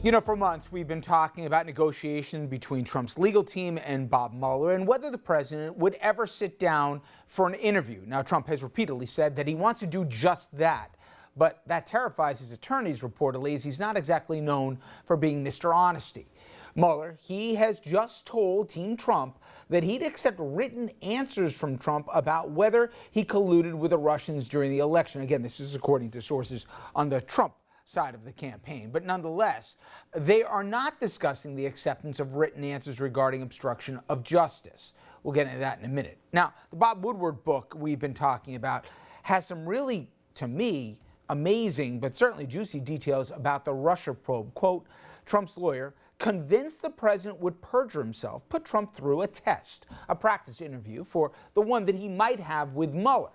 You know, for months, we've been talking about negotiations between Trump's legal team and Bob Mueller and whether the president would ever sit down for an interview. Now, Trump has repeatedly said that he wants to do just that. But that terrifies his attorneys, reportedly, as he's not exactly known for being Mr. Honesty. Mueller, he has just told Team Trump that he'd accept written answers from Trump about whether he colluded with the Russians during the election. Again, this is according to sources on the Trump side of the campaign. But nonetheless, they are not discussing the acceptance of written answers regarding obstruction of justice. We'll get into that in a minute. Now, the Bob Woodward book we've been talking about has some really, to me, amazing but certainly juicy details about the Russia probe. Quote, Trump's lawyer convinced the president would perjure himself, put Trump through a test, a practice interview for the one that he might have with Mueller.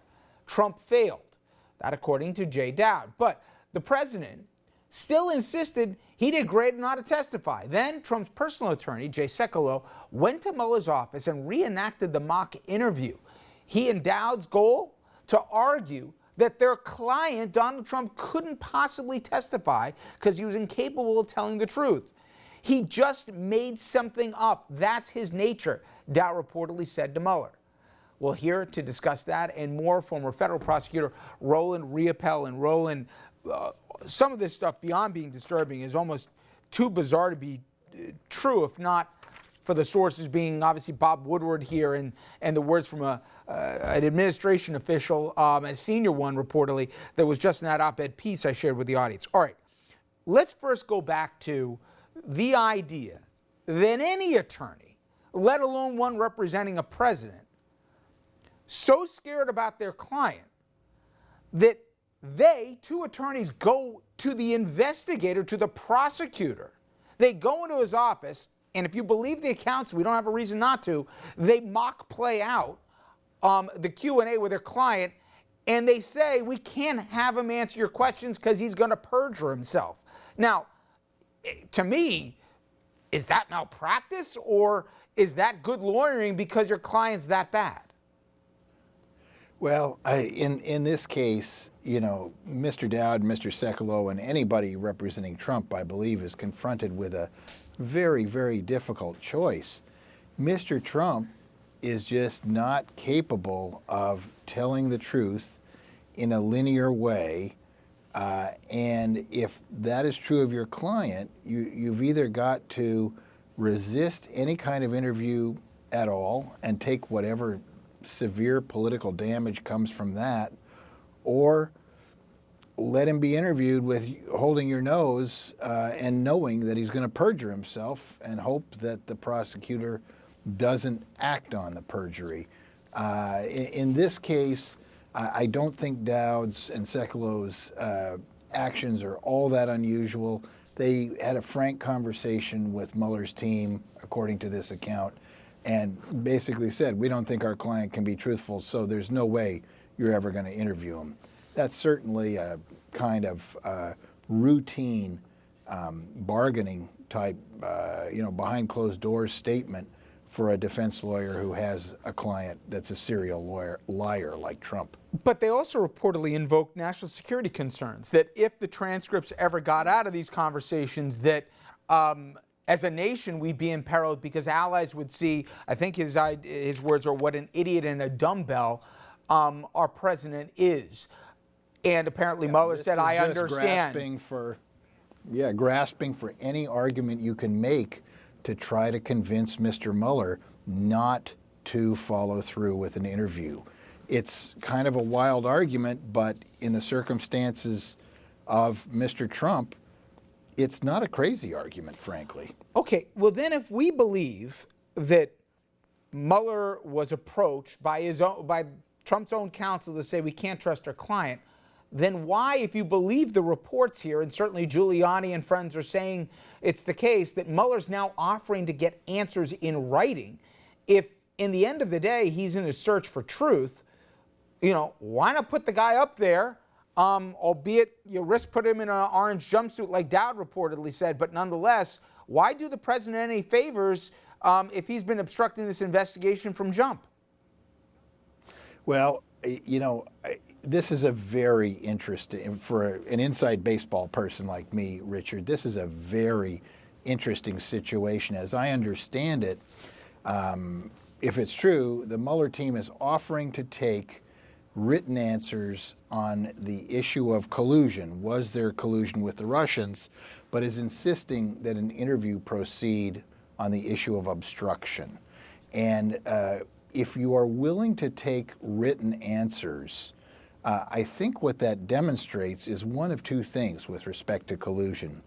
Trump failed. That according to Jay Dowd. But the president still insisted he did great and ought to testify. Then Trump's personal attorney, Jay Sekulow, went to Mueller's office and reenacted the mock interview. He and Dowd's goal? To argue that their client, Donald Trump, couldn't possibly testify because he was incapable of telling the truth. He just made something up. That's his nature, Dowd reportedly said to Mueller. Well, here to discuss that and more, former federal prosecutor Roland Riopel. And Roland, some of this stuff, beyond being disturbing, is almost too bizarre to be true, if not for the sources being obviously Bob Woodward here and the words from an administration official, a senior one reportedly, that was just in that op-ed piece I shared with the audience. All right, let's first go back to the idea that any attorney, let alone one representing a president, so scared about their client that they, two attorneys, go to the investigator, to the prosecutor. They go into his office, and if you believe the accounts, we don't have a reason not to, they mock play out the Q&A with their client, and they say, we can't have him answer your questions because he's going to perjure himself. Now, to me, is that malpractice, or is that good lawyering because your client's that bad? Well, in this case, you know, Mr. Dowd, Mr. Sekulow, and anybody representing Trump, I believe, is confronted with a very, very difficult choice. Mr. Trump is just not capable of telling the truth in a linear way. And if that is true of your client, you've either got to resist any kind of interview at all and take whatever severe political damage comes from that, or let him be interviewed with holding your nose and knowing that he's going to perjure himself, and hope that the prosecutor doesn't act on the perjury. In this case, I don't think Dowd's and Sekulow's actions are all that unusual. They had a frank conversation with Mueller's team, according to this account, and basically said, we don't think our client can be truthful, so there's no way you're ever going to interview him. That's certainly a kind of routine bargaining type, behind closed doors statement for a defense lawyer who has a client that's a serial liar like Trump. But they also reportedly invoked national security concerns, that if the transcripts ever got out of these conversations, that as a nation, we'd be imperiled because allies would see, I think his words are, what an idiot and a dumbbell our president is. And apparently Mueller said, I understand. Grasping for any argument you can make to try to convince Mr. Mueller not to follow through with an interview. It's kind of a wild argument, but in the circumstances of Mr. Trump, it's not a crazy argument, frankly. Okay, well then if we believe that Mueller was approached by Trump's own counsel to say we can't trust our client, then why, if you believe the reports here, and certainly Giuliani and friends are saying it's the case, that Mueller's now offering to get answers in writing, if in the end of the day he's in a search for truth, why not put the guy up there? Albeit you risk putting him in an orange jumpsuit like Dowd reportedly said, but nonetheless, why do the president any favors if he's been obstructing this investigation from jump? Well, this is a very interesting, for an inside baseball person like me, Richard, this is a very interesting situation. As I understand it, if it's true, the Mueller team is offering to take written answers on the issue of collusion. Was there collusion with the Russians? But is insisting that an interview proceed on the issue of obstruction. And if you are willing to take written answers, I think what that demonstrates is one of two things with respect to collusion.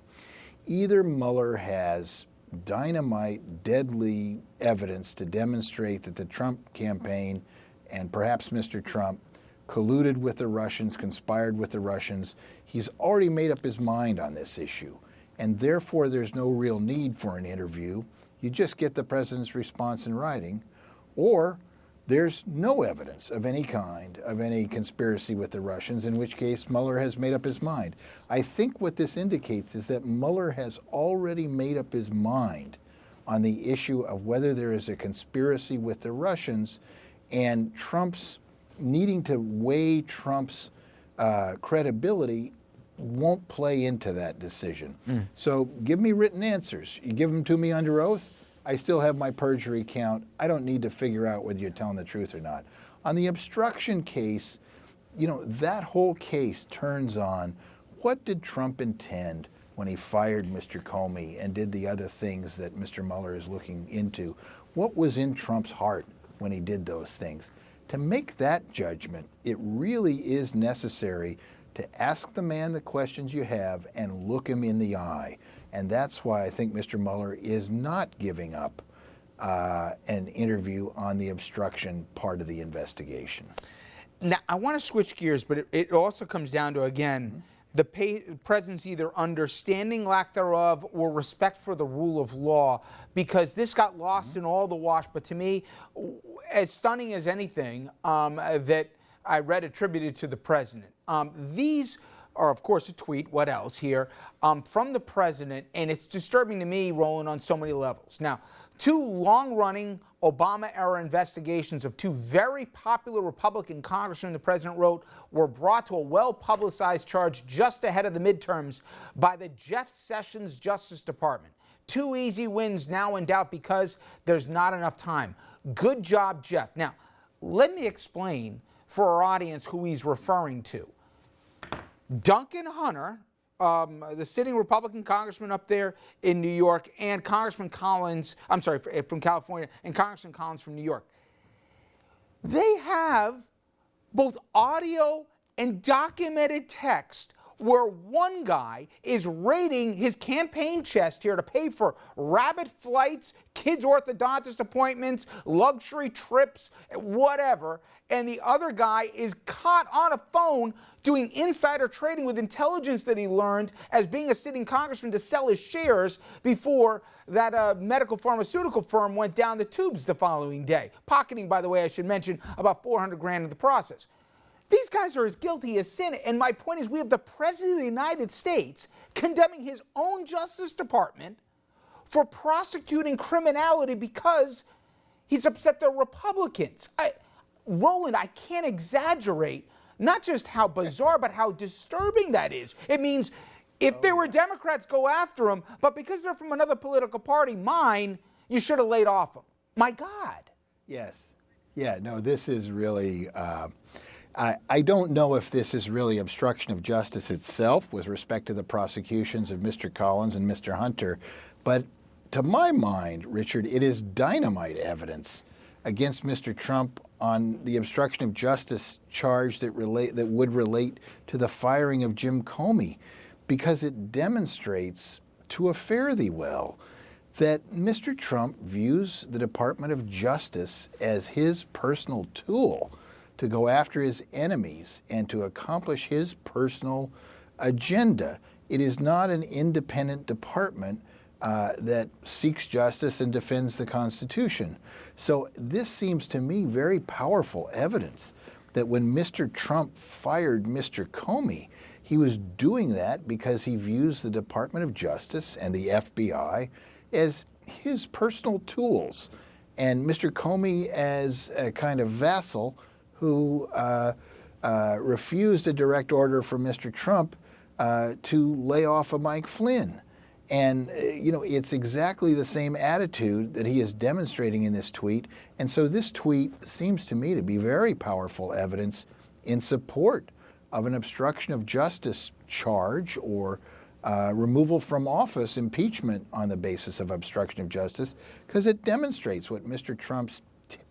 Either Mueller has dynamite, deadly evidence to demonstrate that the Trump campaign and perhaps Mr. Trump colluded with the Russians, conspired with the Russians. He's already made up his mind on this issue, and therefore there's no real need for an interview. You just get the president's response in writing, or there's no evidence of any kind of any conspiracy with the Russians, in which case Mueller has made up his mind. I think what this indicates is that Mueller has already made up his mind on the issue of whether there is a conspiracy with the Russians, and Trump's needing to weigh Trump's credibility won't play into that decision. So give me written answers. You give them to me under oath, I still have my perjury count. I don't need to figure out whether you're telling the truth or not. On the obstruction case, you know, that whole case turns on what did Trump intend when he fired Mr. Comey and did the other things that Mr. Mueller is looking into? What was in Trump's heart when he did those things? To make that judgment, it really is necessary to ask the man the questions you have and look him in the eye. And that's why I think Mr. Mueller is not giving up an interview on the obstruction part of the investigation. Now, I want to switch gears, but it also comes down to, again, the president's either understanding, lack thereof, or respect for the rule of law, because this got lost in all the wash. But to me, as stunning as anything that I read attributed to the president, these are, of course, a tweet, what else here, from the president, and it's disturbing to me, Roland, on so many levels. Now, two long-running Obama-era investigations of two very popular Republican congressmen, the president wrote, were brought to a well-publicized charge just ahead of the midterms by the Jeff Sessions Justice Department. Two easy wins now in doubt because there's not enough time. Good job, Jeff. Now, let me explain for our audience who he's referring to. Duncan Hunter, the sitting Republican congressman up there in New York, and Congressman Collins, from California, and Congressman Collins from New York. They have both audio and documented text where one guy is raiding his campaign chest here to pay for rabbit flights, kids' orthodontist appointments, luxury trips, whatever, and the other guy is caught on a phone doing insider trading with intelligence that he learned as being a sitting congressman to sell his shares before that medical pharmaceutical firm went down the tubes the following day. Pocketing, by the way, I should mention, about $400,000 in the process. These guys are as guilty as sin, and my point is we have the President of the United States condemning his own Justice Department for prosecuting criminality because he's upset they're Republicans. Roland, I can't exaggerate not just how bizarre, but how disturbing that is. It means if they were Democrats, go after them, but because they're from another political party, mine, you should have laid off them. My God. Yes. Yeah, no, this is really... I don't know if this is really obstruction of justice itself with respect to the prosecutions of Mr. Collins and Mr. Hunter, but to my mind, Richard, it is dynamite evidence against Mr. Trump on the obstruction of justice charge that would relate to the firing of Jim Comey, because it demonstrates to a fare thee well that Mr. Trump views the Department of Justice as his personal tool to go after his enemies and to accomplish his personal agenda. It is not an independent department that seeks justice and defends the Constitution. So this seems to me very powerful evidence that when Mr. Trump fired Mr. Comey, he was doing that because he views the Department of Justice and the FBI as his personal tools, and Mr. Comey as a kind of vassal who refused a direct order from Mr. Trump to lay off of Mike Flynn. And, it's exactly the same attitude that he is demonstrating in this tweet. And so this tweet seems to me to be very powerful evidence in support of an obstruction of justice charge or removal from office, impeachment on the basis of obstruction of justice, because it demonstrates what Mr. Trump's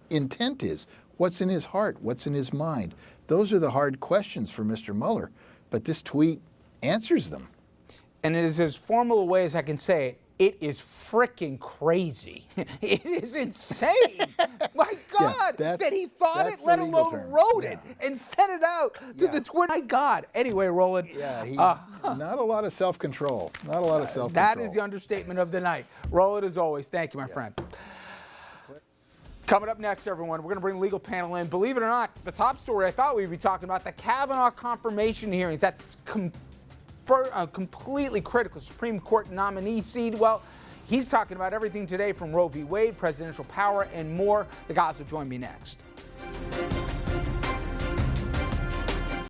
intent is, what's in his heart, what's in his mind. Those are the hard questions for Mr. Mueller, but this tweet answers them. And it is as formal a way as I can say it is freaking crazy. It is insane. My God, that he thought it, let alone wrote it and sent it out to the Twitter. My God. Anyway, Roland. Yeah, not a lot of self-control. Not a lot of self-control. That is the understatement of the night. Roland, as always, thank you, my friend. Coming up next, everyone, we're going to bring the legal panel in. Believe it or not, the top story I thought we'd be talking about, the Kavanaugh confirmation hearings. That's completely critical Supreme Court nominee seat. Well, he's talking about everything today from Roe v. Wade, presidential power, and more. The guys will join me next.